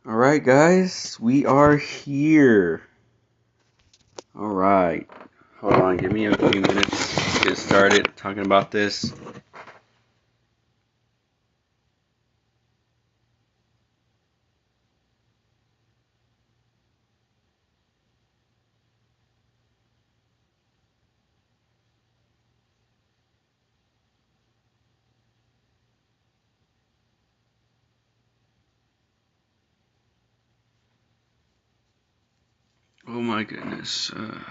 Alright, guys, we are here. Alright, hold on, give me a few minutes to get started talking about this. Oh my goodness. Alright.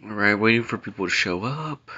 Alright, waiting for people to show up.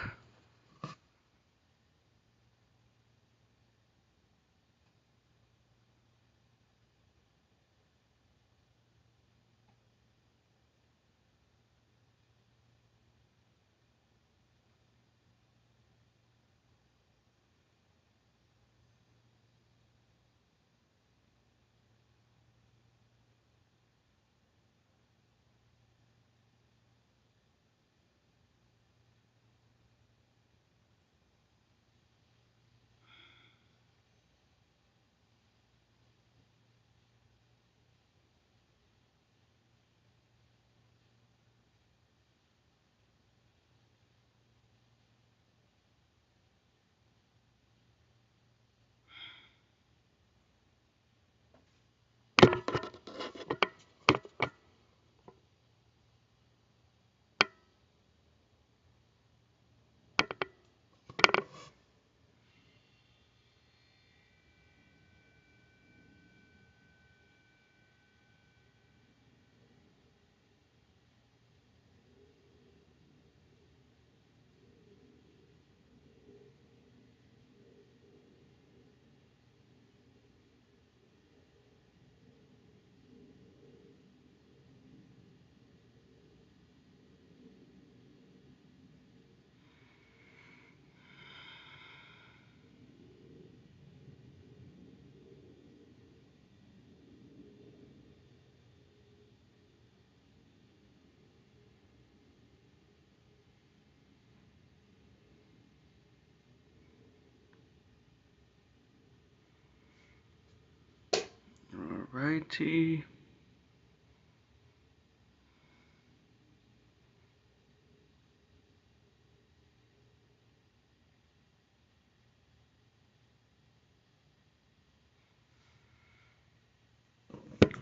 Alrighty.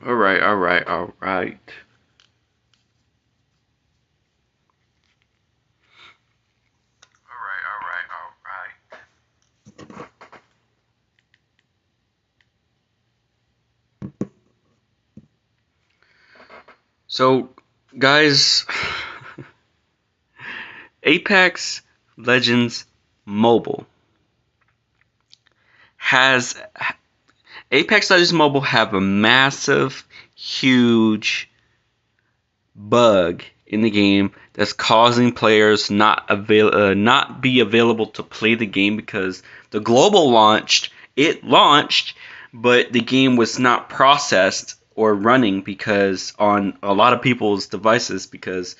Alright. So, guys, Apex Legends Mobile has Apex Legends Mobile have a massive, huge bug in the game that's causing players not be available to play the game because the global launched, but the game was not processed or running because on a lot of people's devices because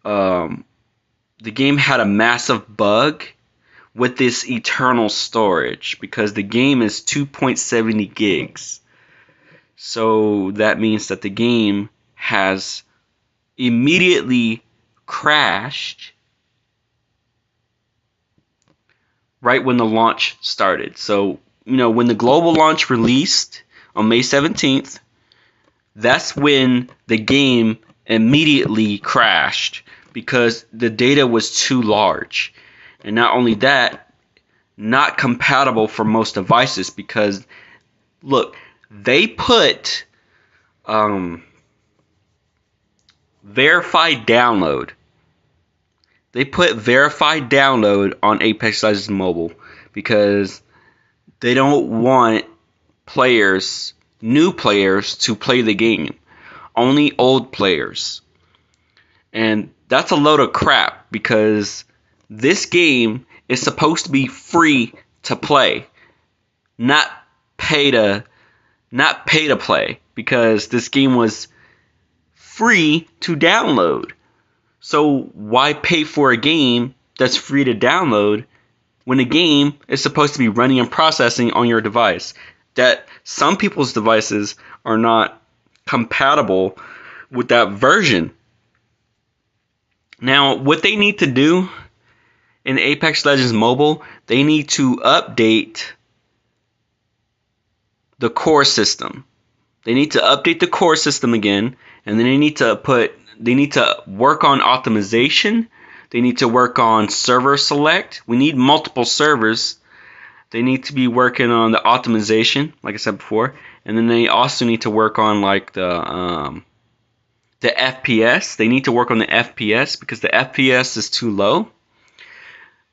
um, the game had a massive bug with this eternal storage because the game is 2.70 gigs. So that means that the game has immediately crashed right when the launch started. So, when the global launch released on May 17th, that's when the game immediately crashed because the data was too large. And not only that, not compatible for most devices because, look, they put verified download. They put verified download on Apex Legends Mobile because they don't want new players to play the game. Only old players. And that's a load of crap because this game is supposed to be free to play, not pay to play, because this game was free to download. So why pay for a game that's free to download when the game is supposed to be running and processing on your device? That some people's devices are not compatible with that version. Now, what they need to do in Apex Legends Mobile, they need to update the core system. They need to update the core system again, and then they need to work on optimization. They need to work on server select. We need multiple servers. They need to be working on the optimization, like I said before, and then they also need to work on like the FPS. They need to work on the FPS because the FPS is too low.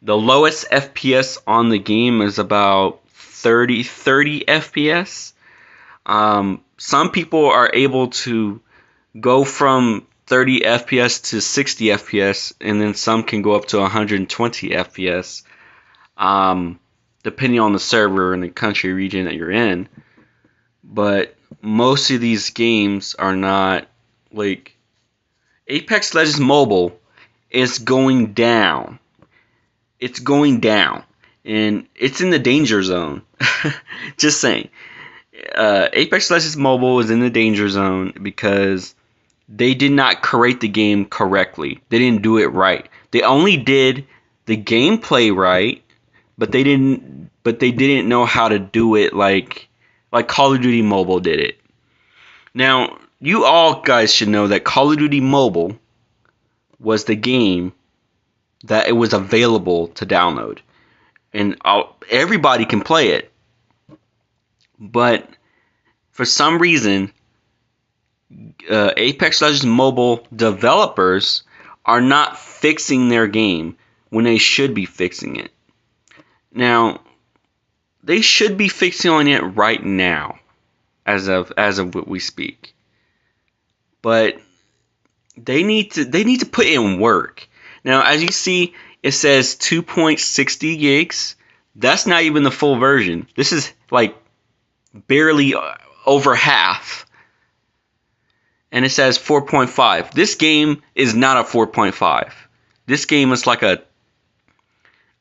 The lowest FPS on the game is about 30 FPS. Some people are able to go from 30 FPS to 60 FPS, and then some can go up to 120 FPS, depending on the server and the country region that you're in. But most of these games are not, like, Apex Legends Mobile is going down. It's going down, and it's in the danger zone. Just saying. Apex Legends Mobile is in the danger zone because they did not create the game correctly. They didn't do it right. They only did the gameplay right, but they didn't know how to do it like Call of Duty Mobile did it. Now, you all guys should know that Call of Duty Mobile was the game that it was available to download, and everybody can play it. But for some reason, Apex Legends Mobile developers are not fixing their game when they should be fixing it. Now, they should be fixing it right now, as of what we speak. But they need to put in work. Now, as you see, it says 2.60 gigs. That's not even the full version. This is like barely over half. And it says 4.5. This game is not a 4.5. This game is like a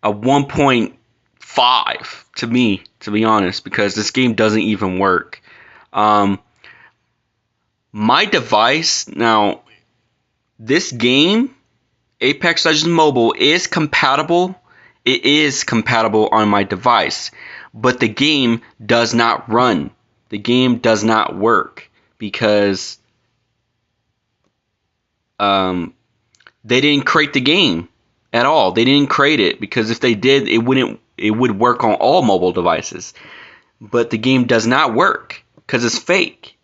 1.5 to me, to be honest, because this game doesn't even work. My device, now, this game, Apex Legends Mobile, is compatible. It is compatible on my device, but the game does not run. The game does not work because they didn't create the game at all. They didn't create it because if they did, it would work on all mobile devices. But the game does not work because it's fake.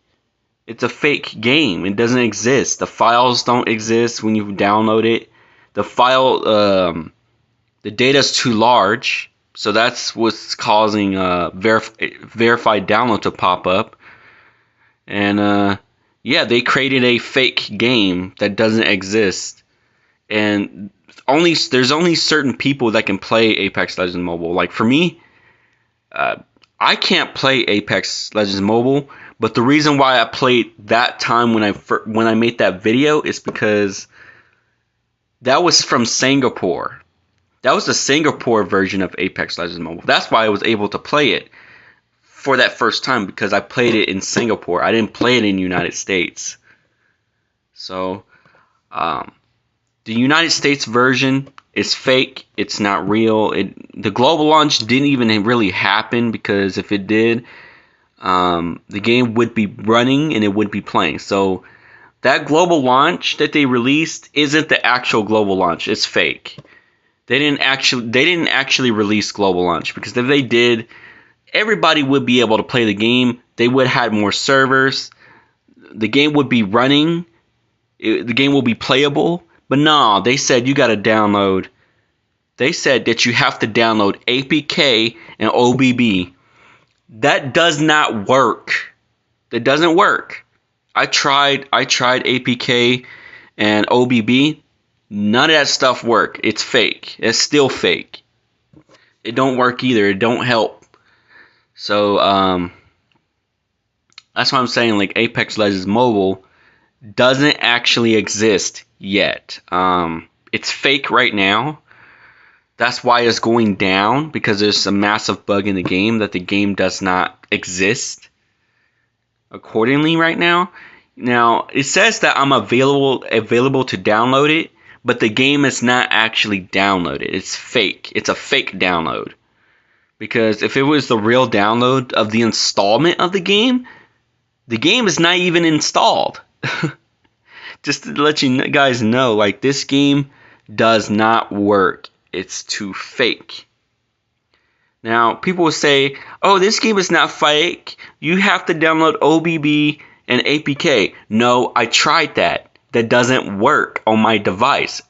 It's a fake game. It doesn't exist. The files don't exist when you download it. The data's too large, so that's what's causing verified download to pop up. And yeah, they created a fake game that doesn't exist, and there's only certain people that can play Apex Legends Mobile. Like for me, I can't play Apex Legends Mobile, but the reason why I played that time when I made that video is because that was from Singapore. That was the Singapore version of Apex Legends Mobile. That's why I was able to play it. for that first time because I played it in Singapore. I didn't play it in the United States. So, the United States version is fake. It's not real. The global launch didn't even really happen because if it did, the game would be running and it would be playing. So that global launch that they released isn't the actual global launch. It's fake. They didn't actually release global launch because if they did, everybody would be able to play the game. They would have more servers. The game would be running. The game will be playable. But no, they said you got to download. They said that you have to download APK and OBB. That does not work. That doesn't work. I tried APK and OBB. None of that stuff work. It's fake. It's still fake. It don't work either. It don't help. So that's why I'm saying like Apex Legends Mobile doesn't actually exist yet. It's fake right now. That's why it's going down, because there's a massive bug in the game that the game does not exist accordingly right now. Now, it says that I'm available to download it, but the game is not actually downloaded. It's fake. It's a fake download. Because if it was the real download of the installment of the game is not even installed. Just to let you guys know, like, this game does not work. It's too fake. Now, people will say, oh, this game is not fake. You have to download OBB and APK. No, I tried that. That doesn't work on my device.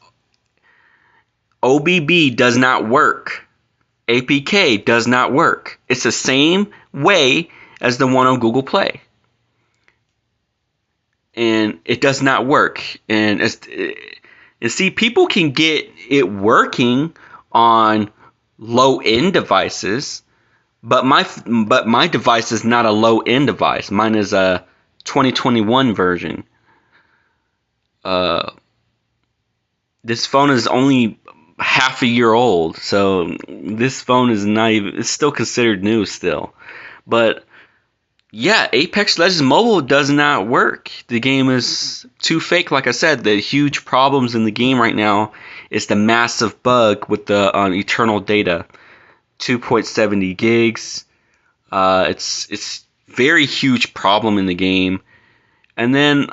OBB does not work. APK does not work. It's the same way as the one on Google Play. And it does not work. And see, people can get it working on low-end devices, but my device is not a low-end device. Mine is a 2021 version. This phone is only half a year old, so this phone is not even, it's still considered new still. But yeah, Apex Legends Mobile does not work. The game is too fake. Like I said, the huge problems in the game right now is the massive bug with the eternal data, 2.70 gigs. It's very huge problem in the game. And then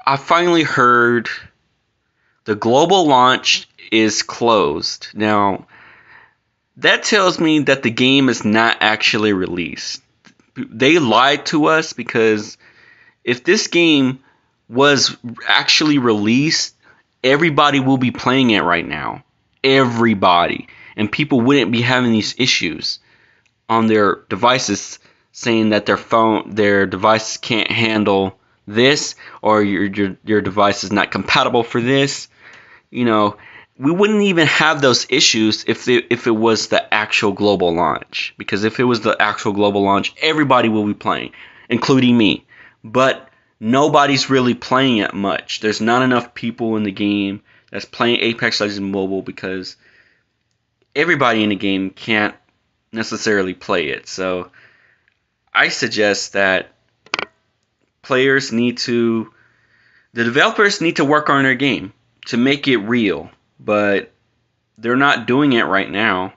I finally heard the global launch is closed. Now, that tells me that the game is not actually released. They lied to us, because if this game was actually released, everybody will be playing it right now. Everybody. And people wouldn't be having these issues on their devices saying that their device can't handle this, or your device is not compatible for this. You know, we wouldn't even have those issues if it was the actual global launch. Because if it was the actual global launch, everybody will be playing, including me. But nobody's really playing it much. There's not enough people in the game that's playing Apex Legends Mobile, because everybody in the game can't necessarily play it. So I suggest that the developers need to work on their game to make it real. But they're not doing it right now.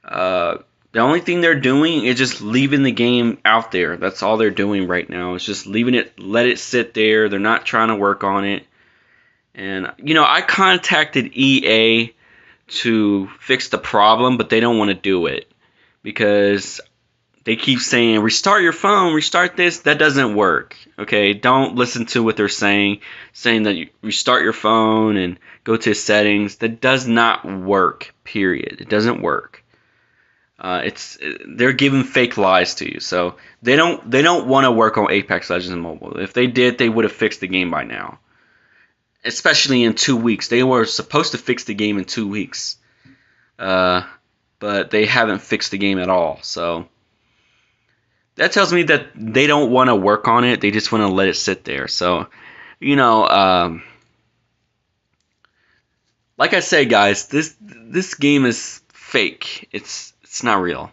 The only thing they're doing is just leaving the game out there. That's all they're doing right now. It's just leaving it, let it sit there. They're not trying to work on it. And, I contacted EA to fix the problem, but they don't want to do it. Because they keep saying, restart your phone, restart this. That doesn't work. Okay, don't listen to what they're saying that you restart your phone and go to settings. That does not work, period. It doesn't work. They're giving fake lies to you. So they don't want to work on Apex Legends Mobile. If they did, they would have fixed the game by now. Especially in 2 weeks. They were supposed to fix the game in 2 weeks. But they haven't fixed the game at all. So that tells me that they don't want to work on it. They just want to let it sit there. So, like I said, guys, this game is fake. It's not real.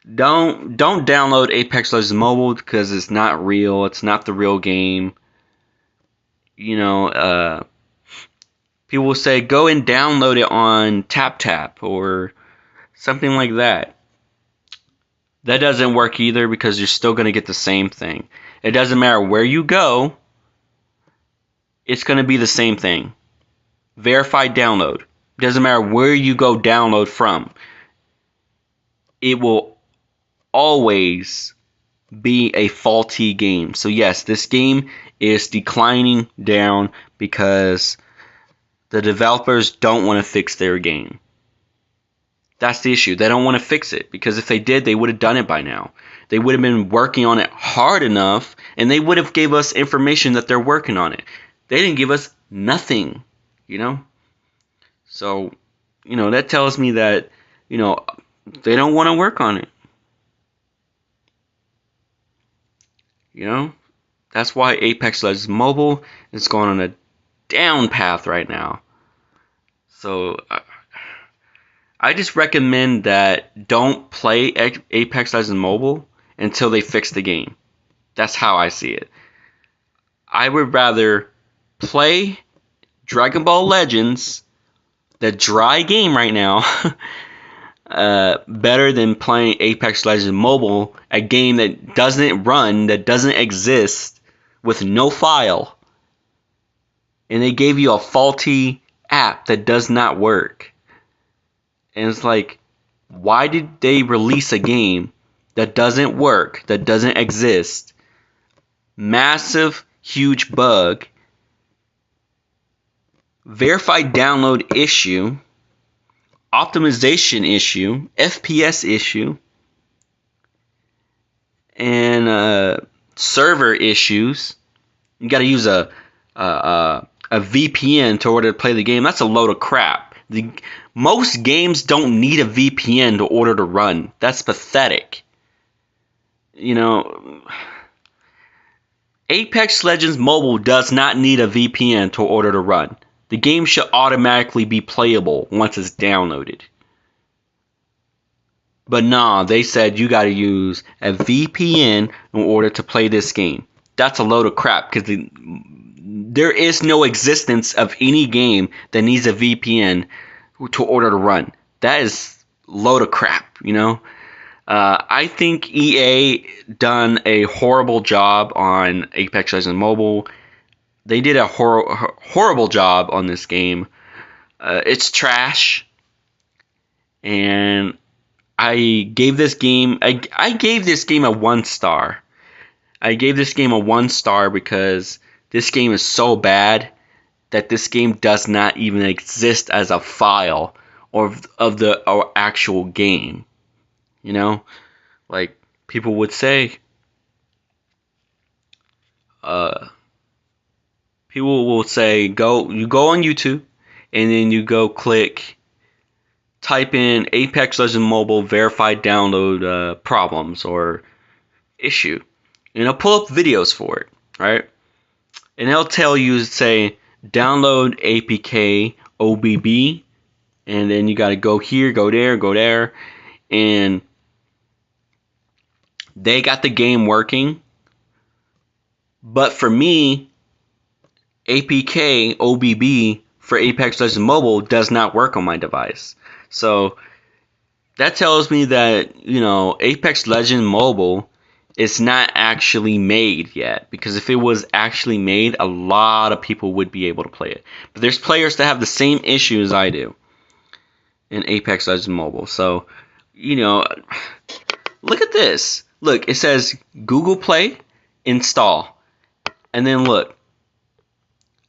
don't download Apex Legends Mobile because it's not real. It's not the real game. You know, people will say go and download it on TapTap or something like that. That doesn't work either because you're still going to get the same thing. It doesn't matter where you go. It's going to be the same thing. Verified download. It doesn't matter where you go download from. It will always be a faulty game. So yes, this game is declining down because the developers don't want to fix their game. That's the issue. They don't want to fix it because if they did, they would have done it by now. They would have been working on it hard enough and they would have gave us information that they're working on it. They didn't give us nothing, you know? So, you know, that tells me that, you know, they don't want to work on it. You know? That's why Apex Legends Mobile is going on a down path right now. So, I just recommend that don't play Apex Legends Mobile until they fix the game. That's how I see it. I would rather play Dragon Ball Legends, the dry game right now, better than playing Apex Legends Mobile, a game that doesn't run, that doesn't exist, with no file. And they gave you a faulty app that does not work. And it's like, why did they release a game that doesn't work, that doesn't exist? Massive, huge bug. Verified download issue. Optimization issue. FPS issue. And server issues. You got to use a VPN to order to play the game. That's a load of crap. Most games don't need a VPN to order to run. That's pathetic. You know, Apex Legends Mobile does not need a VPN to order to run. The game should automatically be playable once it's downloaded. But nah, they said you gotta use a VPN in order to play this game. That's a load of crap because there is no existence of any game that needs a VPN to order to run. That is a load of crap, you know? I think EA done a horrible job on Apex Legends Mobile. They did a horrible job on this game. It's trash. And I gave this game a 1 star. I gave this game a 1 star because this game is so bad that this game does not even exist as a file of the actual game. You know, like people would say, people will say, you go on YouTube and then you go type in Apex Legends Mobile verified download problems or issue, and it'll pull up videos for it, right? And it'll tell you, say, download APK OBB, and then you got to go here, go there, and they got the game working. But for me, APK OBB for Apex Legends Mobile does not work on my device. So that tells me that, you know, Apex Legends Mobile is not actually made yet. Because if it was actually made, a lot of people would be able to play it. But there's players that have the same issue as I do in Apex Legends Mobile. So, you know, look at this. Look, it says Google Play install. And then look,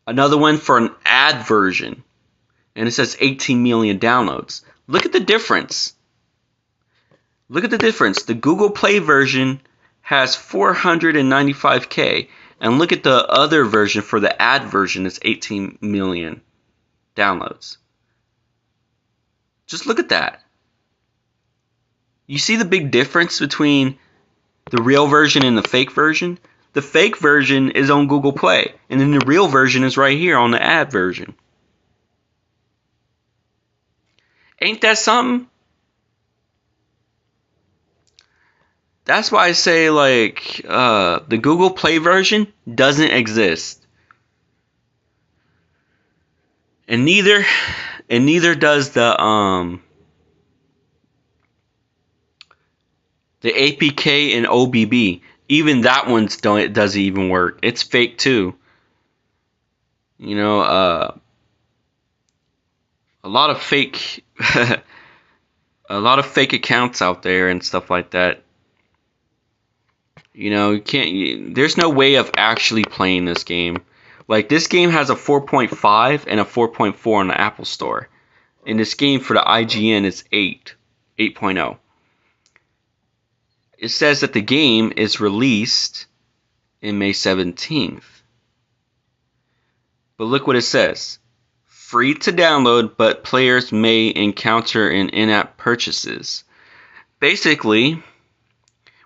another one for an ad version. And it says 18 million downloads. Look at the difference. Look at the difference. The Google Play version has 495K. And look at the other version for the ad version. It's 18 million downloads. Just look at that. You see the big difference between the real version and the fake version? The fake version is on Google Play. And then the real version is right here on the ad version. Ain't that something? that's why I say like the Google Play version doesn't exist, and neither does the APK and OBB. Even that one's doesn't even work. It's fake too. You know, a lot of fake a lot of fake accounts out there and stuff like that. You know, there's no way of actually playing this game. Like, this game has a 4.5 and a 4.4 on the Apple Store. And this game for the IGN is 8.0. It says that the game is released in May 17th. But look what it says. Free to download, but players may encounter in-app purchases. Basically,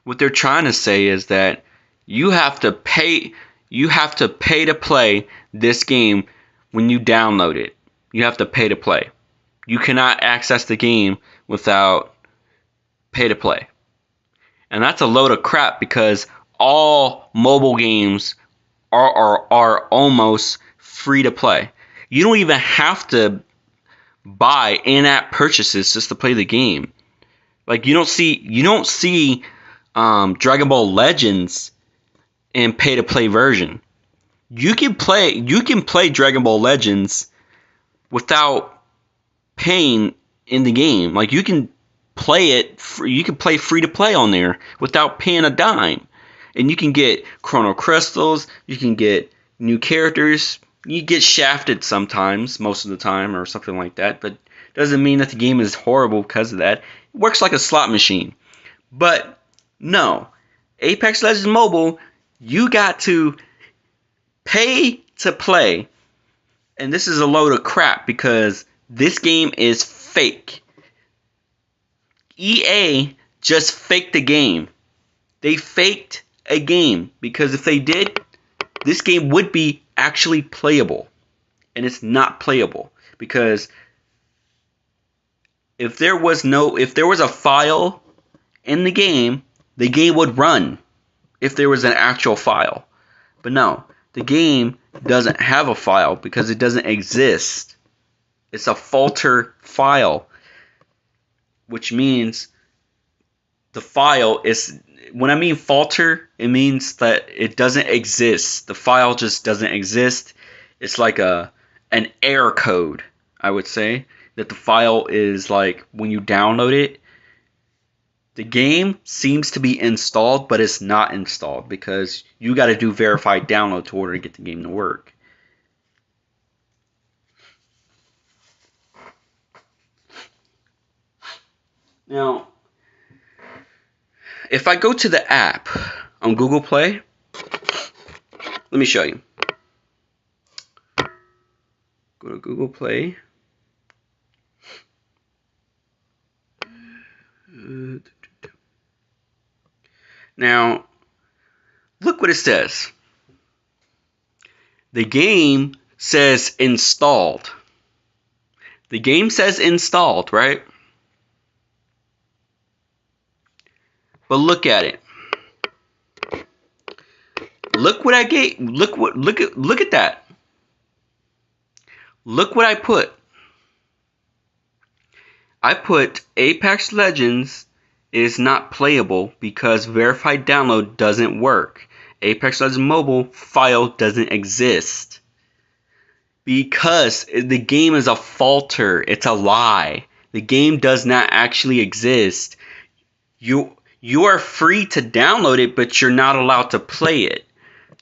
what they're trying to say is that you have to pay to play this game when you download it. You have to pay to play. You cannot access the game without pay to play. And that's a load of crap, because all mobile games are almost free to play. You don't even have to buy in-app purchases just to play the game. Like, you don't see Dragon Ball Legends in pay-to-play version. You can play Dragon Ball Legends without paying in the game. Like, you can play free to play on there without paying a dime. And you can get Chrono Crystals, you can get new characters, you get shafted sometimes, most of the time, or something like that, but doesn't mean that the game is horrible because of that. It works like a slot machine. But no, Apex Legends Mobile, you got to pay to play. And this is a load of crap, because this game is fake. EA just faked the game. They faked a game, because if they did, this game would be actually playable. And it's not playable, because if there was a file in the game would run if there was an actual file. But no, the game doesn't have a file because it doesn't exist. It's a falter file, which means the file is, when I mean falter, it means that it doesn't exist. The file just doesn't exist. It's like an error code, I would say, that the file is like when you download it, the game seems to be installed, but it's not installed, because you got to do verified download to order to get the game to work. Now, if I go to the app on Google Play, let me show you. Go to Google Play. Now, look what it says. The game says installed. The game says installed, right? But look at it. Look what I gave. Look at that. Look what I put. I put Apex Legends is not playable because verified download doesn't work. Apex Legends Mobile file doesn't exist. Because the game is a falter. It's a lie. The game does not actually exist. You are free to download it, but you're not allowed to play it.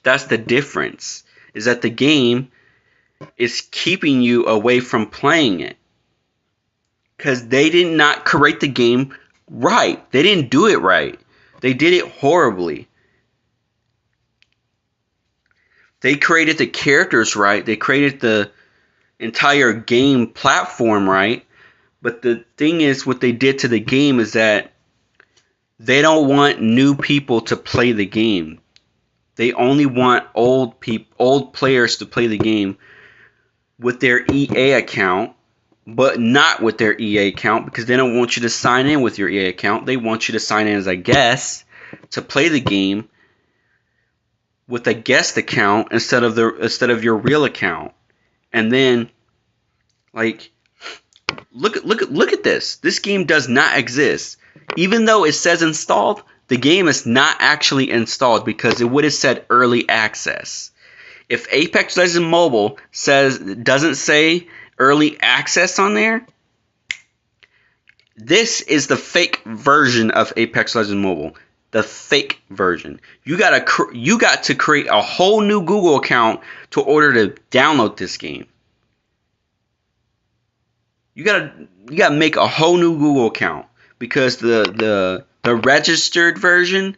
That's the difference. Is that the game is keeping you away from playing it. Because they did not create the game right. They didn't do it right. They did it horribly. They created the characters right. They created the entire game platform right. But the thing is, what they did to the game is that they don't want new people to play the game. They only want old players to play the game with their EA account, but not with their EA account, because they don't want you to sign in with your EA account. They want you to sign in as a guest, to play the game with a guest account instead of your real account. And then, like, look at this. This game does not exist. Even though it says installed, the game is not actually installed because it would have said early access. If Apex Legends Mobile doesn't say early access on there, this is the fake version of Apex Legends Mobile. The fake version. You got to create a whole new Google account to order to download this game. You gotta make a whole new Google account because the registered version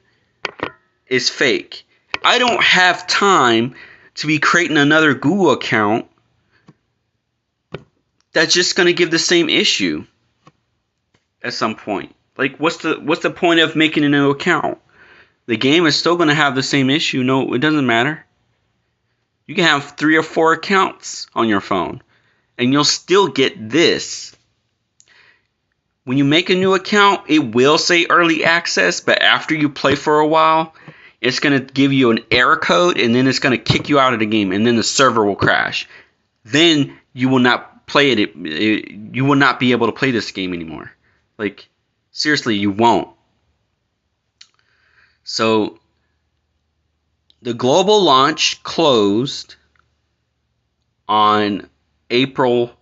is fake. I don't have time to be creating another Google account that's just gonna give the same issue at some point. Like, what's the point of making a new account? The game is still gonna have the same issue. No, it doesn't matter. You can have 3 or 4 accounts on your phone, and you'll still get this. When you make a new account, it will say early access, but after you play for a while, it's going to give you an error code, and then it's going to kick you out of the game, and then the server will crash. Then you will not play it. You will not be able to play this game anymore. Like, seriously, you won't. So, the global launch closed on April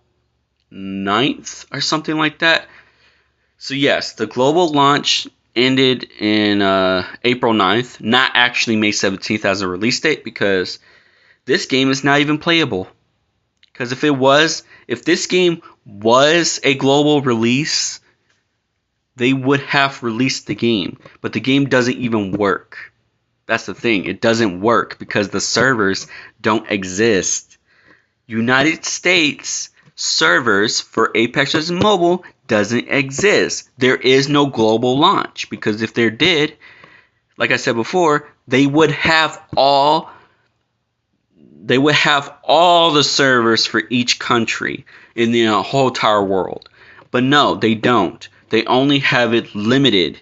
9th or something like that. So yes, the global launch ended in April 9th, not actually May 17th as a release date, because this game is not even playable. Because if this game was a global release, they would have released the game. But the game doesn't even work. That's the thing. It doesn't work because the servers don't exist. United States servers for Apex Legends Mobile doesn't exist. There is no global launch, because if there did, like I said before, they would have all the servers for each country in the whole entire world. But no, they don't. They only have it limited.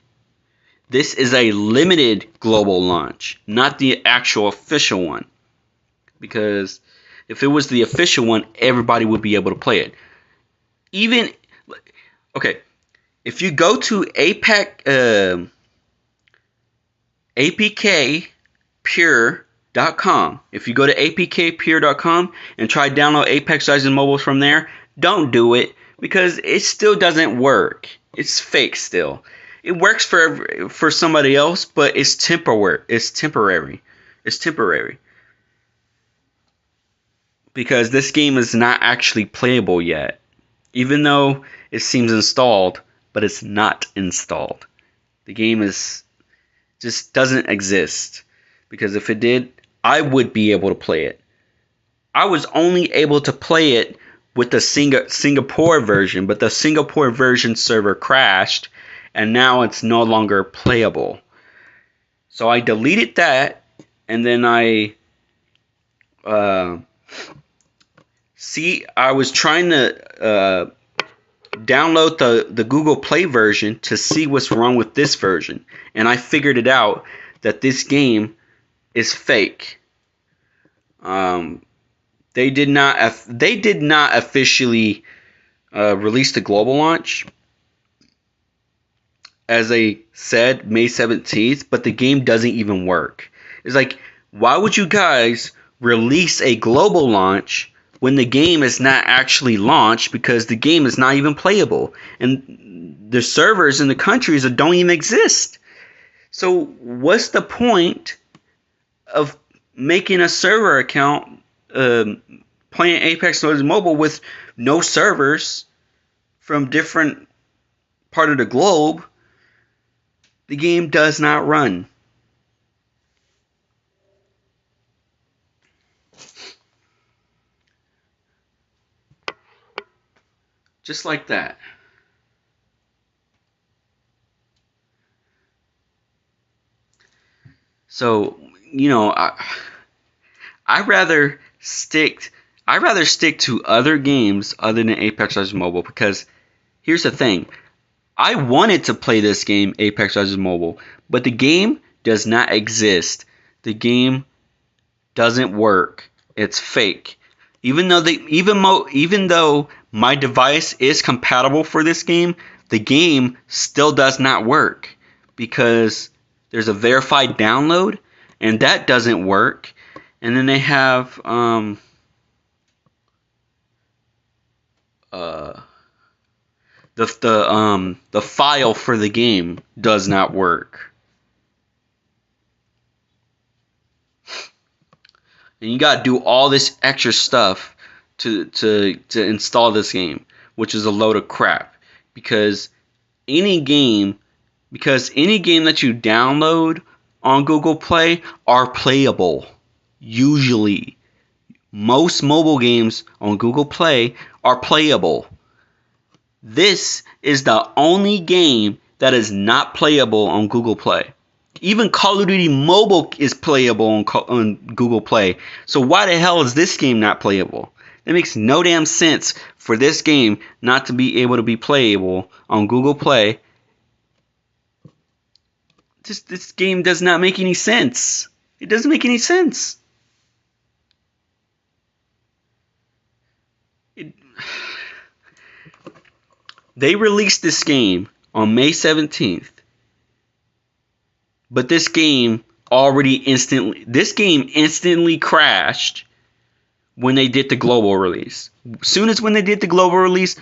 This is a limited global launch, not the actual official one. Because if it was the official one, everybody would be able to play it. If you go to apkpure.com, if you go to apkpure.com and try to download Apex Legends Mobile from there, don't do it, because it still doesn't work. It's fake still. It works for somebody else, but it's temporary. It's temporary. Because this game is not actually playable yet. Even though it seems installed, but it's not installed. The game just doesn't exist. Because if it did, I would be able to play it. I was only able to play it with the Singapore version, but the Singapore version server crashed, and now it's no longer playable. So I deleted that, and then I was trying to download the Google Play version to see what's wrong with this version, and I figured it out that this game is fake. They did not officially release the global launch, as they said, May 17th, but the game doesn't even work. It's like, why would you guys release a global launch when the game is not actually launched, because the game is not even playable, and the servers in the countries don't even exist? So what's the point of making a server account playing Apex Legends Mobile with no servers from different part of the globe? The game does not run. Just like that. So, I'd rather stick to other games other than Apex Legends Mobile, because here's the thing. I wanted to play this game, Apex Legends Mobile, but the game does not exist. The game doesn't work. It's fake. Even though my device is compatible for this game, the game still does not work because there's a verified download and that doesn't work. And then they have the file for the game does not work. And you gotta do all this extra stuff to install this game, which is a load of crap. Because any game that you download on Google Play are playable. Usually, most mobile games on Google Play are playable. This is the only game that is not playable on Google Play. Even Call of Duty Mobile is playable on Google Play. So why the hell is this game not playable? It makes no damn sense for this game not to be able to be playable on Google Play. This game does not make any sense. It doesn't make any sense. They released this game on May 17th. But this game instantly crashed when they did the global release. Soon as when they did the global release,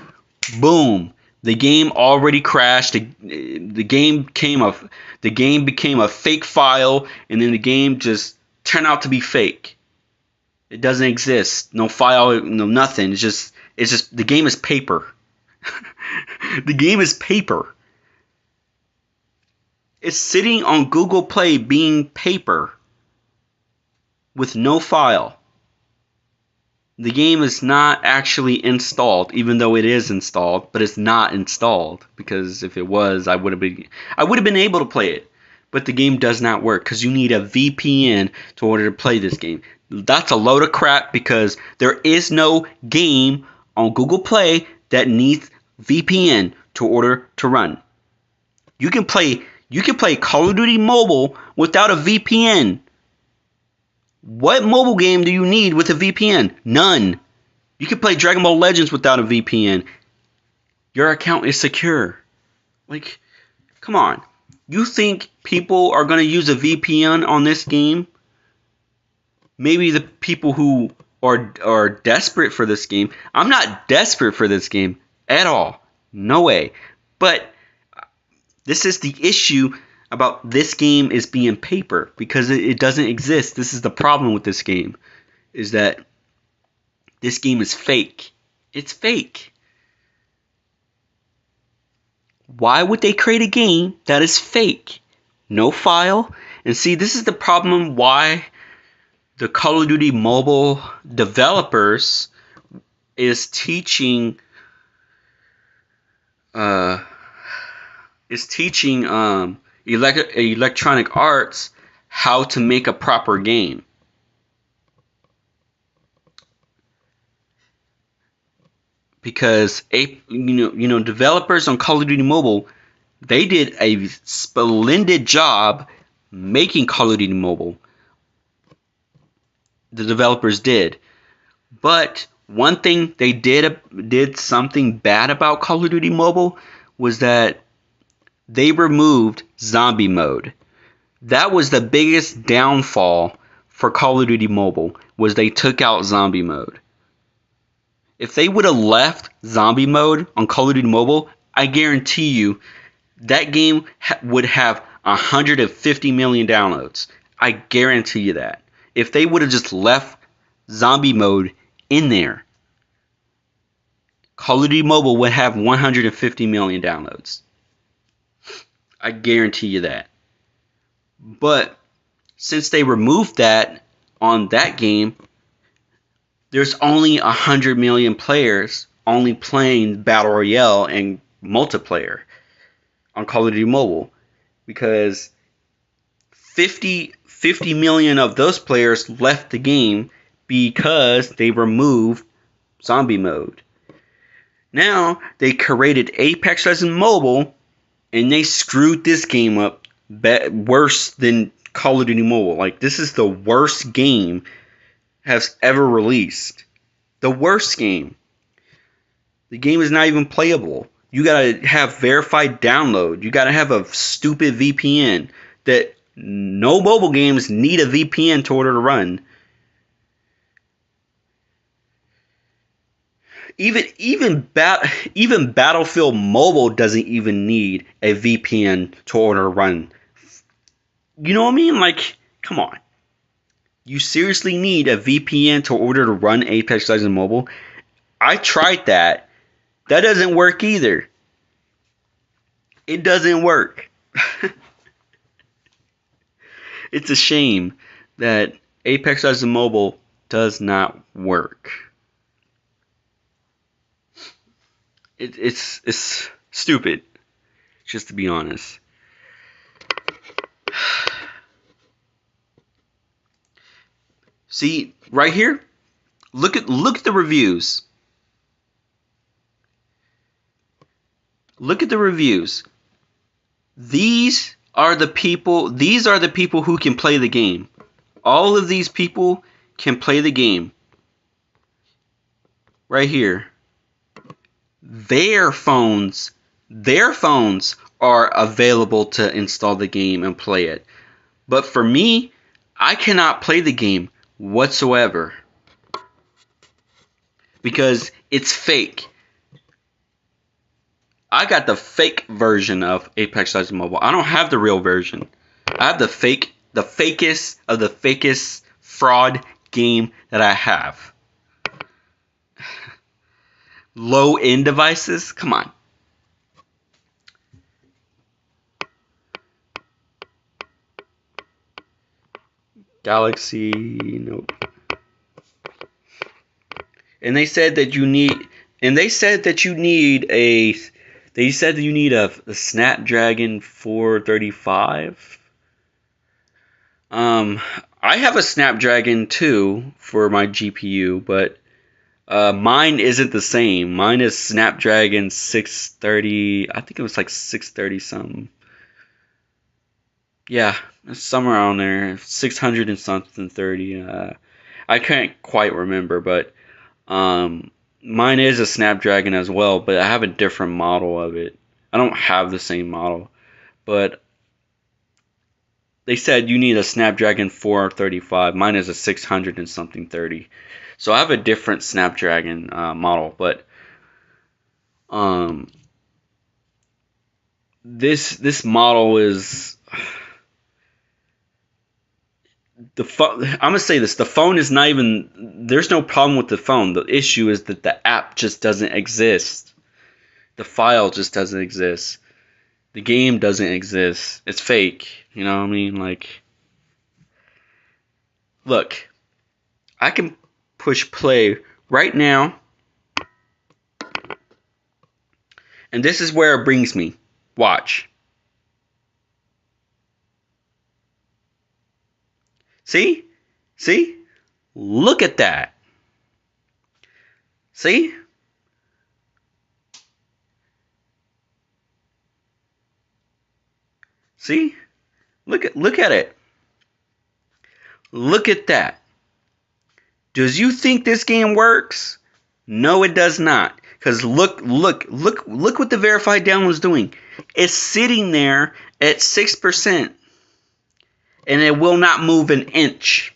boom, the game already crashed. The game became a fake file, and then the game just turned out to be fake. It doesn't exist. No file, no nothing. It's just the game is paper. The game is paper. It's sitting on Google Play being paper with no file. The game is not actually installed, even though it is installed, but it's not installed because if it was, I would have been able to play it. But the game does not work because you need a VPN in order to play this game. That's a load of crap because there is no game on Google Play that needs VPN in order to run. You can play Call of Duty Mobile without a VPN. What mobile game do you need with a VPN? None. You can play Dragon Ball Legends without a VPN. Your account is secure. Like, come on. You think people are going to use a VPN on this game? Maybe the people who are desperate for this game. I'm not desperate for this game at all. No way. But this is the issue about this game is being paper because it doesn't exist. This is the problem with this game, is that this game is fake. It's fake. Why would they create a game that is fake? No file? And see, this is the problem why the Call of Duty Mobile developers is teaching Electronic Arts how to make a proper game. Because developers on Call of Duty Mobile, they did a splendid job making Call of Duty Mobile. The developers did. But one thing they did something bad about Call of Duty Mobile was that they removed zombie mode. That was the biggest downfall for Call of Duty Mobile, was they took out zombie mode. If they would have left zombie mode on Call of Duty Mobile, I guarantee you that game would have 150 million downloads. I guarantee you that. If they would have just left zombie mode in there, Call of Duty Mobile would have 150 million downloads. I guarantee you that. But since they removed that on that game, there's only 100 million players only playing Battle Royale and multiplayer on Call of Duty Mobile. Because 50 million of those players left the game because they removed zombie mode. Now they created Apex Legends Mobile and they screwed this game up worse than Call of Duty Mobile. Like, this is the worst game has ever released. The worst game. The game is not even playable. You gotta have verified download. You gotta have a stupid VPN that no mobile games need a VPN in order to run. Even Battlefield Mobile doesn't even need a VPN to order to run. You know what I mean? Like, come on. You seriously need a VPN to order to run Apex Legends Mobile? I tried that. That doesn't work either. It doesn't work. It's a shame that Apex Legends Mobile does not work. It's stupid, just to be honest. See, right here, look at the reviews. Look at the reviews. These are the people who can play the game. All of these people can play the game. Right here. Their phones are available to install the game and play it. But for me, I cannot play the game whatsoever because it's fake. I got the fake version of Apex Legends Mobile. I don't have the real version. I have the fakest of the fakest fraud game that I have. Low-end devices? Come on. Galaxy, nope. And they said that you need a Snapdragon 435. I have a Snapdragon 2 for my GPU, but mine isn't the same. Mine is Snapdragon 630. I think it was like 630 something. Yeah, somewhere around there, 600 and something 30. I can't quite remember, but mine is a Snapdragon as well, but I have a different model of it. I don't have the same model, but they said you need a Snapdragon 435. Mine is a 600 and something 30. So I have a different Snapdragon model, but this model is I'm gonna say this: the phone is not even. There's no problem with the phone. The issue is that the app just doesn't exist. The file just doesn't exist. The game doesn't exist. It's fake. You know what I mean? Like, look, I can push play right now, and this is where it brings me. Watch. See? See? Look at that. See? See? Look at it. Look at that. Does you think this game works? No, it does not. Because look what the verified download is doing. It's sitting there at 6%. And it will not move an inch.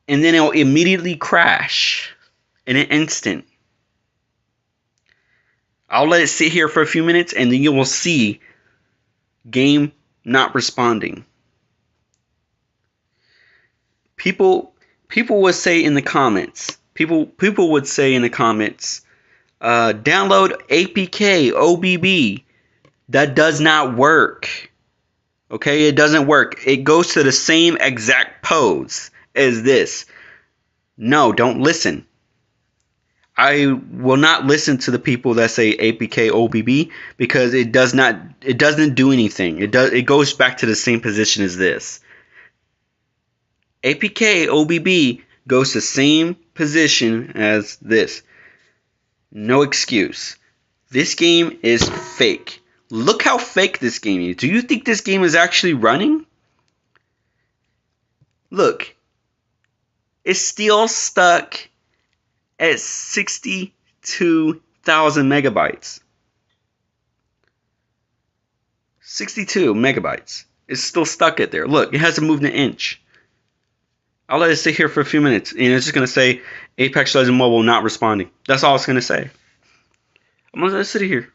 And then it will immediately crash in an instant. I'll let it sit here for a few minutes, and then you will see game not responding. People would say in the comments. People would say in the comments, download APK OBB. That does not work. Okay, it doesn't work. It goes to the same exact pose as this. No, don't listen. I will not listen to the people that say APK OBB because it doesn't do anything. It goes back to the same position as this. APK OBB goes to the same position as this. No excuse. This game is fake. Look how fake this game is. Do you think this game is actually running? Look. It's still stuck at 62,000 megabytes. 62 megabytes. It's still stuck at there. Look, it hasn't moved an inch. I'll let it sit here for a few minutes, and it's just going to say Apex Legends Mobile not responding. That's all it's going to say. I'm going to let it sit here.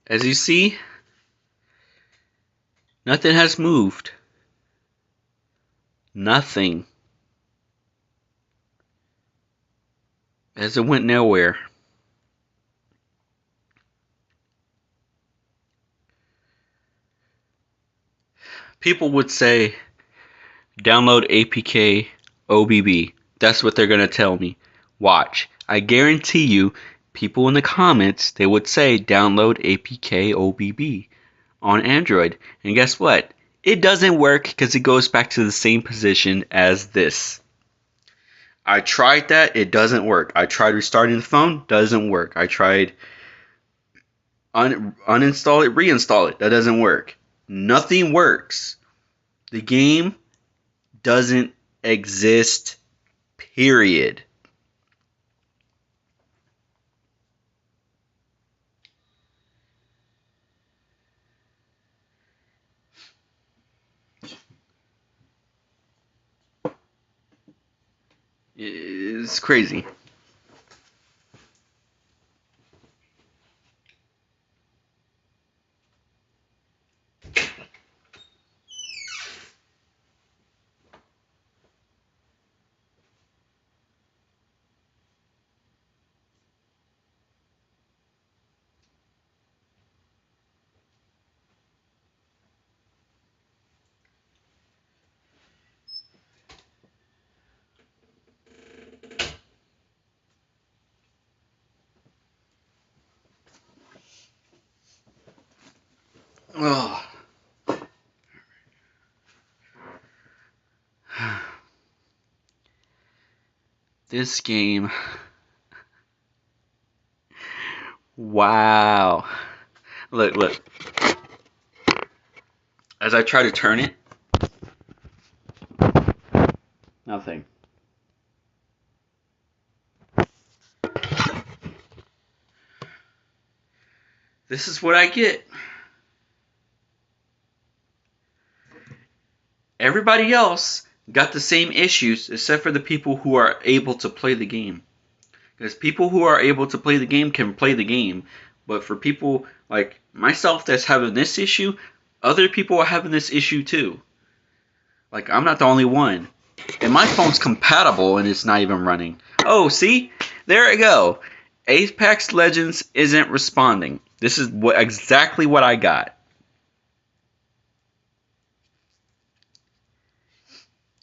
As you see, nothing has moved. Nothing. As it went nowhere. People would say, download APK OBB. That's what they're going to tell me. Watch. I guarantee you, people in the comments, they would say, download APK OBB on Android. And guess what? It doesn't work because it goes back to the same position as this. I tried that. It doesn't work. I tried restarting the phone. Doesn't work. I tried uninstall it, reinstall it. That doesn't work. Nothing works. The game doesn't exist, period. It's crazy. Oh. This game. Wow. Look. As I try to turn it, nothing. This is what I get. Everybody else got the same issues except for the people who are able to play the game. Because people who are able to play the game can play the game. But for people like myself that's having this issue, other people are having this issue too. Like, I'm not the only one. And my phone's compatible and it's not even running. Oh, see? There we go. Apex Legends isn't responding. This is exactly what I got.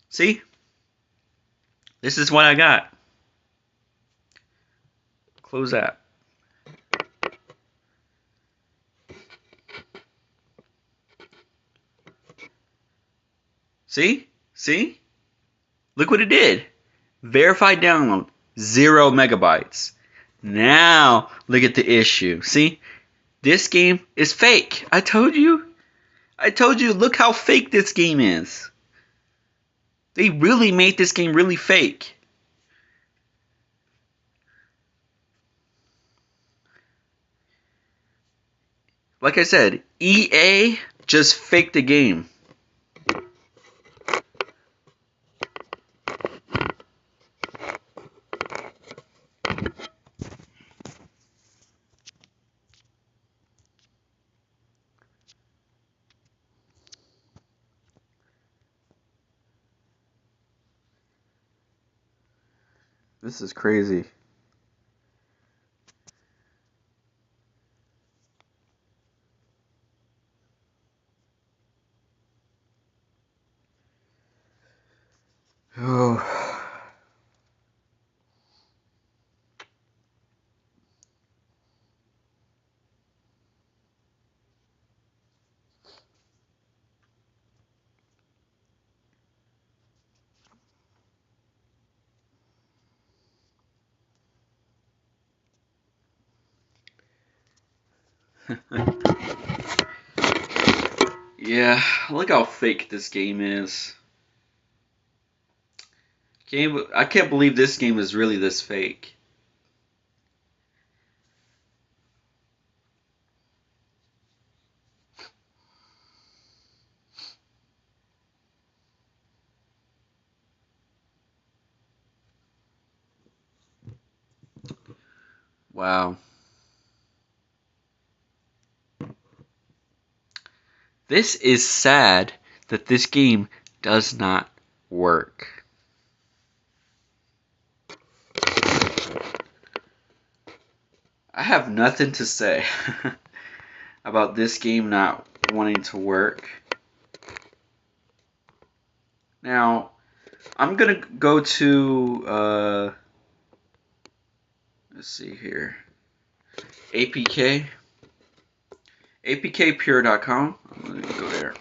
See? This is what I got. Close app. See? See? Look what it did. Verified download. 0 megabytes. Now, look at the issue. See? This game is fake. I told you. Look how fake this game is. They really made this game really fake. Like I said, EA just faked the game. This is crazy. Oh. Yeah, look how fake this game is. I can't believe this game is really this fake. Wow. This is sad that this game does not work. I have nothing to say about this game not wanting to work. Now, I'm gonna go to let's see here, APK, apkpure.com. I'm gonna go there.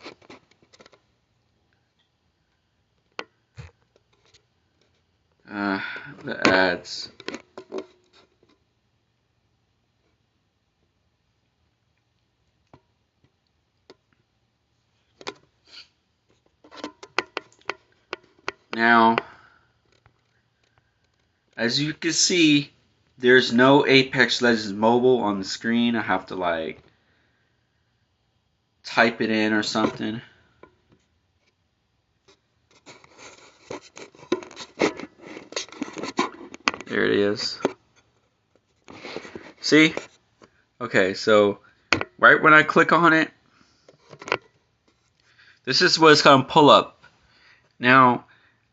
The ads. Now, as you can see, there's no Apex Legends Mobile on the screen. I have to like type it in or something. There it is. See? Okay, so right when I click on it, this is what it's going to pull up. Now,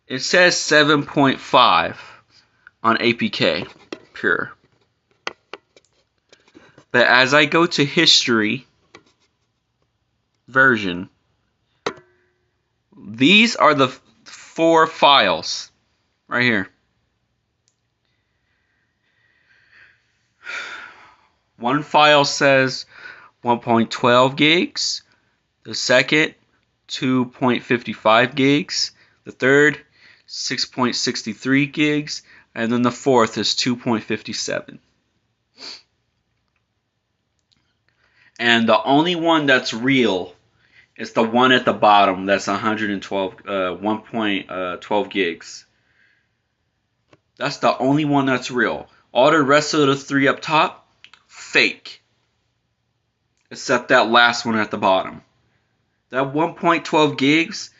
it says 7.5 on APK Pure. But as I go to history version, these are the 4 files right here. One file says 1.12 gigs, the second 2.55 gigs, the third 6.63 gigs, and then the fourth is 2.57. And the only one that's real is the one at the bottom that's 1.12 gigs. That's the only one that's real. All the rest of the 3 up top, fake. Except that last one at the bottom. That 1.12 gigs,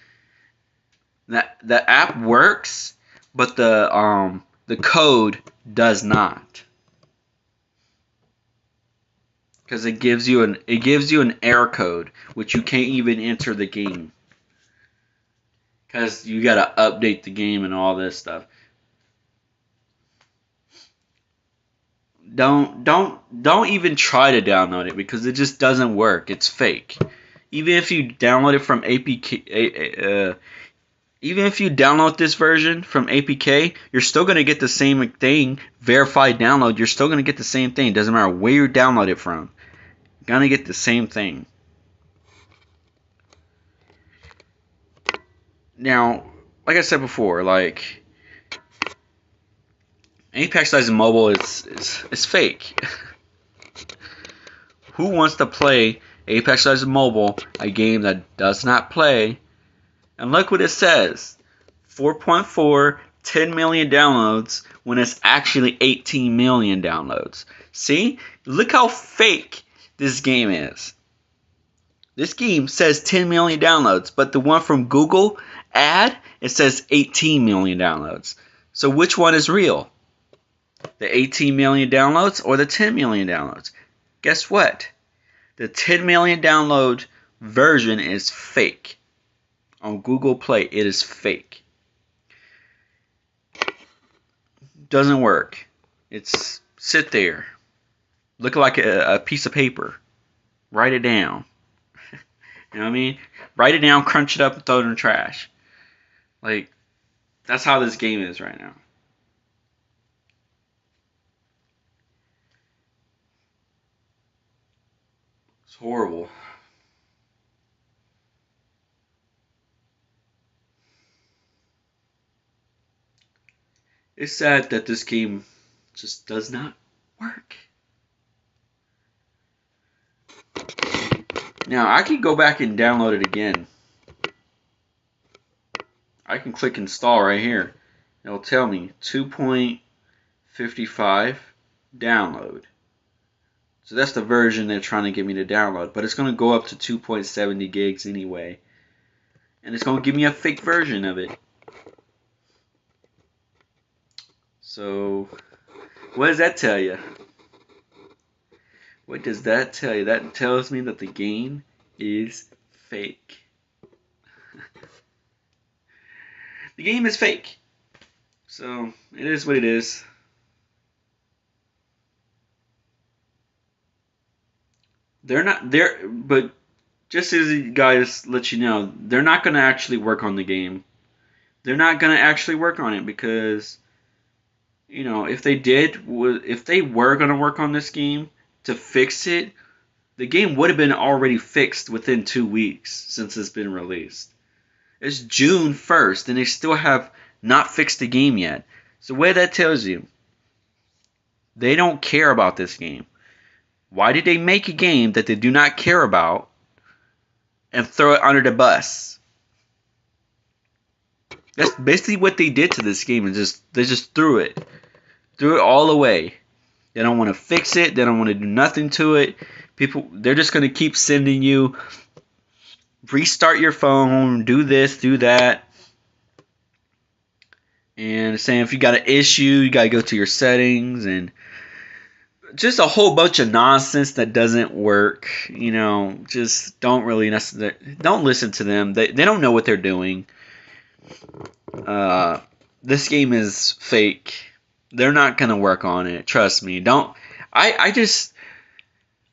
the app works, but the code does not. Because it gives you an error code which you can't even enter the game. Because you gotta update the game and all this stuff. Don't even try to download it because it just doesn't work. It's fake. Even if you download it from APK, even if you download this version from APK, you're still gonna get the same thing. Verified download. You're still gonna get the same thing. Doesn't matter where you download it from. You're gonna get the same thing. Now, like I said before, like Apex Legends Mobile is fake. Who wants to play Apex Legends Mobile, a game that does not play? And look what it says. 4.4, 10 million downloads when it's actually 18 million downloads. See? Look how fake this game is. This game says 10 million downloads, but the one from Google ad, it says 18 million downloads. So which one is real? The 18 million downloads or the 10 million downloads? Guess what? The 10 million download version is fake. On Google Play, it is fake. doesn't work. It's sit there, look like a piece of paper. Write it down. You know what I mean? Write it down, crunch it up, and throw it in the trash. Like, that's how this game is right now. It's horrible. It's sad that this game just does not work. Now, I can go back and download it again. I can click install right here. It'll tell me 2.55 download. So that's the version they're trying to get me to download. But it's going to go up to 2.70 gigs anyway. And it's going to give me a fake version of it. So, what does that tell you? What does that tell you? That tells me that the game is fake. The game is fake. So, it is what it is. They're not there, but just as you guys let you know, they're not going to actually work on the game. They're not going to actually work on it because, you know, if they were going to work on this game to fix it, the game would have been already fixed within 2 weeks since it's been released. It's June 1st, and they still have not fixed the game yet. So what that tells you, they don't care about this game. Why did they make a game that they do not care about and throw it under the bus? That's basically what they did to this game, and they just threw it all away. They don't want to fix it. They don't want to do nothing to it. They're just going to keep sending you, restart your phone, do this, do that. And saying if you got an issue, you got to go to your settings, and just a whole bunch of nonsense that doesn't work. You know, just don't listen to them. They don't know what they're doing. This game is fake. They're not going to work on it. Trust me. I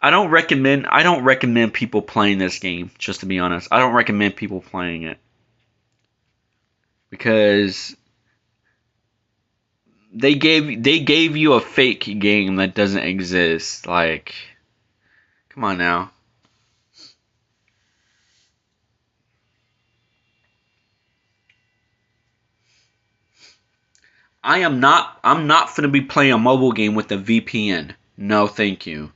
don't recommend people playing this game, just to be honest. I don't recommend people playing it. Because they gave you a fake game that doesn't exist. Like, come on now. I'm not gonna be playing a mobile game with a VPN. No, thank you.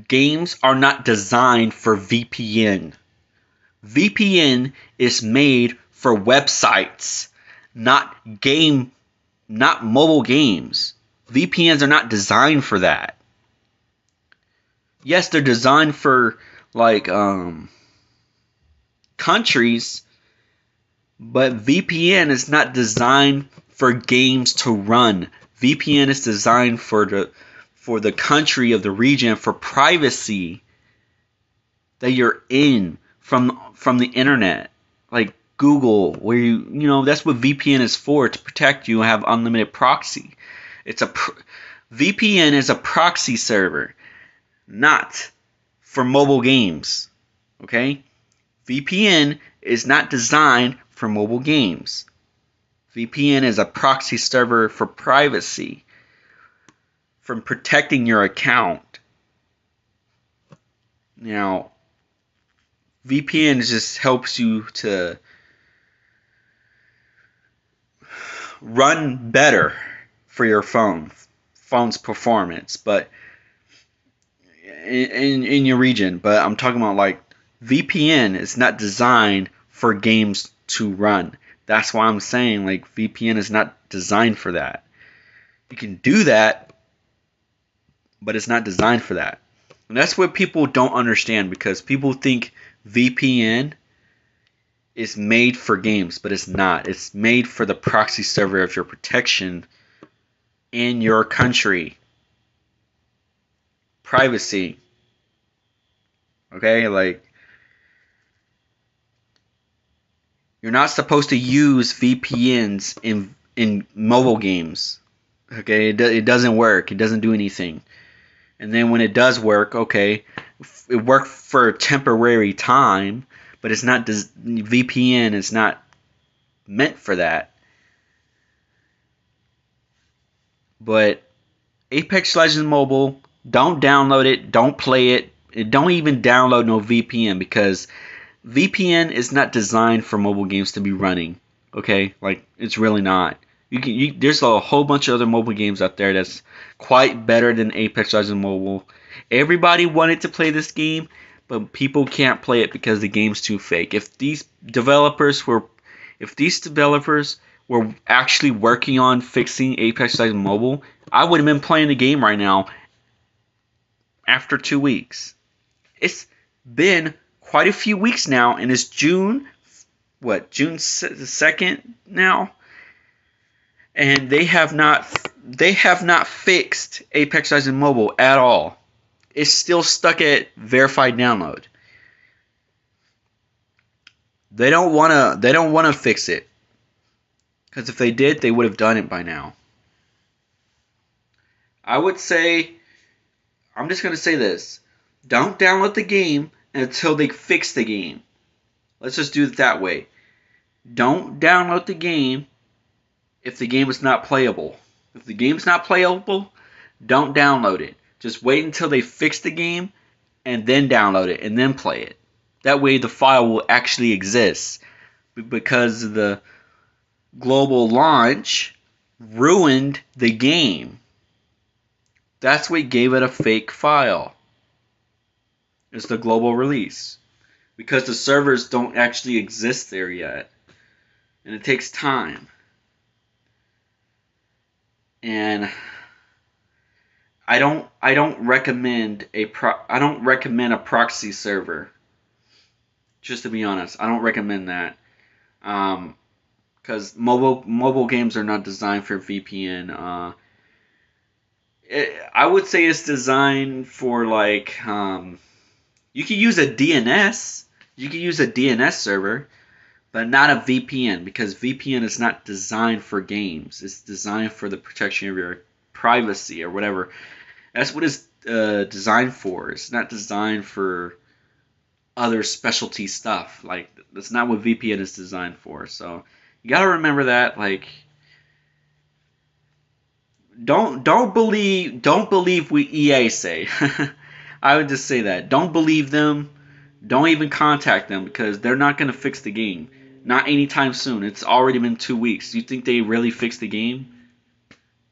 Games are not designed for VPN. VPN is made for websites, not mobile games. VPNs are not designed for that. Yes, they're designed for like countries, but VPN is not designed for games to run. VPN is designed for the country of the region, for privacy that you're in from the internet, like Google, where you know that's what VPN is for, to protect you and have unlimited proxy. VPN is a proxy server, not for mobile games. Okay? VPN is not designed for mobile games. VPN is a proxy server for privacy, from protecting your account. Now, VPN just helps you to run better for your phone's performance, but in your region. But I'm talking about, like, VPN is not designed for games to run. That's why I'm saying, like, VPN is not designed for that. You can do that, but it's not designed for that. And that's what people don't understand, because people think VPN is made for games, but it's not. It's made for the proxy server of your protection in your country. Privacy. Okay, like, you're not supposed to use VPNs in mobile games. Okay, it doesn't work. It doesn't do anything. And then when it does work, okay, it worked for a temporary time, but it's not VPN is not meant for that. But Apex Legends Mobile, don't download it, don't play it, don't even download no VPN because VPN is not designed for mobile games to be running. Okay, like it's really not. There's a whole bunch of other mobile games out there that's quite better than Apex Legends Mobile. Everybody wanted to play this game, but people can't play it because the game's too fake. If these developers were actually working on fixing Apex Legends Mobile, I would have been playing the game right now after 2 weeks. It's been quite a few weeks now, and it's June 2nd now, and they have not fixed Apex Legends Mobile at all. It's still stuck at verified download. They don't wanna fix it, because if they did, they would have done it by now. I would say, I'm just gonna say this: don't download the game until they fix the game. Let's just do it that way. Don't download the game if the game is not playable. If the game's not playable, don't download it. Just wait until they fix the game and then download it and then play it. That way the file will actually exist. Because the global launch ruined the game. That's what gave it a fake file. It's the global release. Because the servers don't actually exist there yet. And it takes time. And I don't recommend a proxy server. Just to be honest, I don't recommend that. Because mobile games are not designed for VPN. I would say it's designed for like you could use a DNS. You could use a DNS server, but not a VPN because VPN is not designed for games. It's designed for the protection of your privacy or whatever. That's what it's designed for. It's not designed for other specialty stuff. Like that's not what VPN is designed for. So you gotta remember that. Like don't believe what EA say. I would just say that. Don't believe them. Don't even contact them because they're not gonna fix the game. Not anytime soon. It's already been 2 weeks. You think they really fixed the game?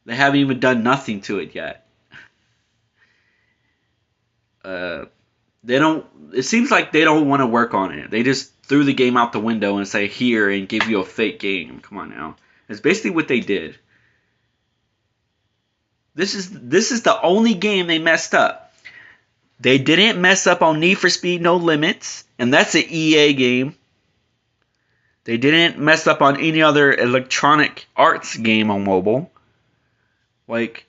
They haven't even done nothing to it yet. They don't. It seems like they don't want to work on it. They just threw the game out the window and say here and give you a fake game. Come on now. It's basically what they did. This is the only game they messed up. They didn't mess up on Need for Speed No Limits, and that's an EA game. They didn't mess up on any other Electronic Arts game on mobile. Like,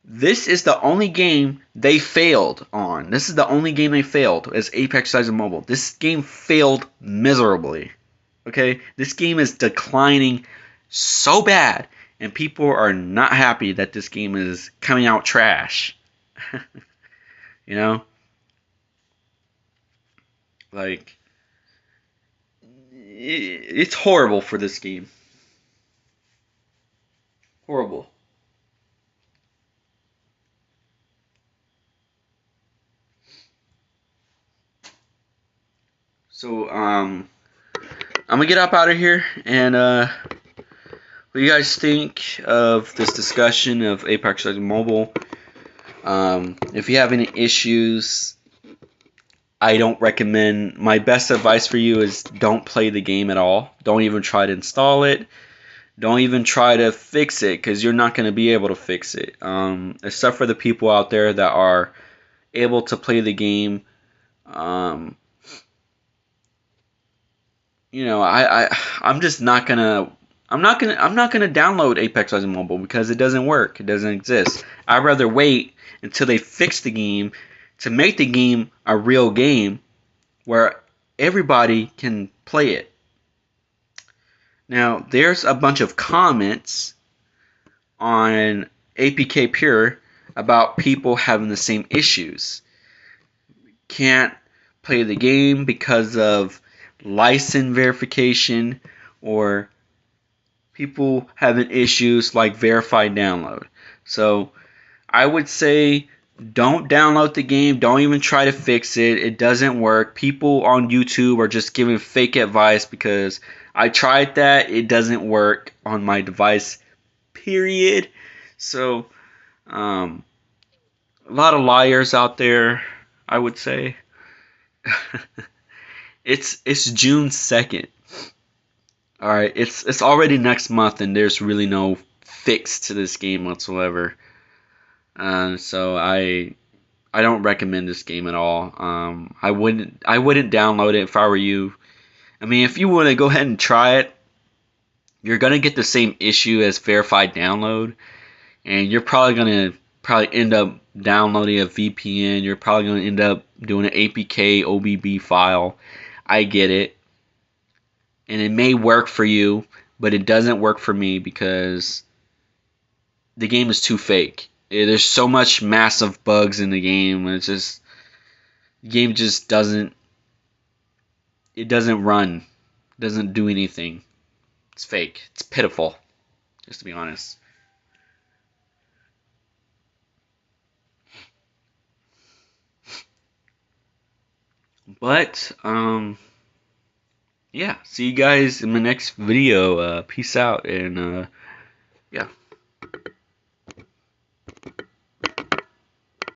this is the only game they failed on. This is the only game they failed as Apex Legends Mobile. This game failed miserably. Okay? This game is declining so bad, and people are not happy that this game is coming out trash. You know? Like, it's horrible for this game. Horrible. So, I'm gonna get up out of here, and what do you guys think of this discussion of Apex Legends Mobile? If you have any issues, I don't recommend. My best advice for you is don't play the game at all. Don't even try to install it. Don't even try to fix it because you're not going to be able to fix it. Except for the people out there that are able to play the game. I'm just not gonna. I'm not gonna download Apex Legends Mobile because it doesn't work. It doesn't exist. I'd rather wait until they fix the game to make the game a real game where everybody can play it. Now, there's a bunch of comments on APK Pure about people having the same issues. Can't play the game because of license verification, or people having issues like verified download. So I would say don't download the game. Don't even try to fix it. It doesn't work. People on YouTube are just giving fake advice because I tried that. It doesn't work on my device, period. So, a lot of liars out there, I would say. It's June 2nd. All right, it's already next month, and there's really no fix to this game whatsoever. So I don't recommend this game at all. I wouldn't download it if I were you. I mean, if you want to go ahead and try it, you're gonna get the same issue as verified download, and you're probably gonna end up downloading a VPN. You're probably gonna end up doing an APK OBB file. I get it, and it may work for you, but it doesn't work for me because the game is too fake. There's so much massive bugs in the game. The game just doesn't run, doesn't do anything. It's fake. It's pitiful, just to be honest. But yeah, see you guys in the next video. Peace out, and yeah.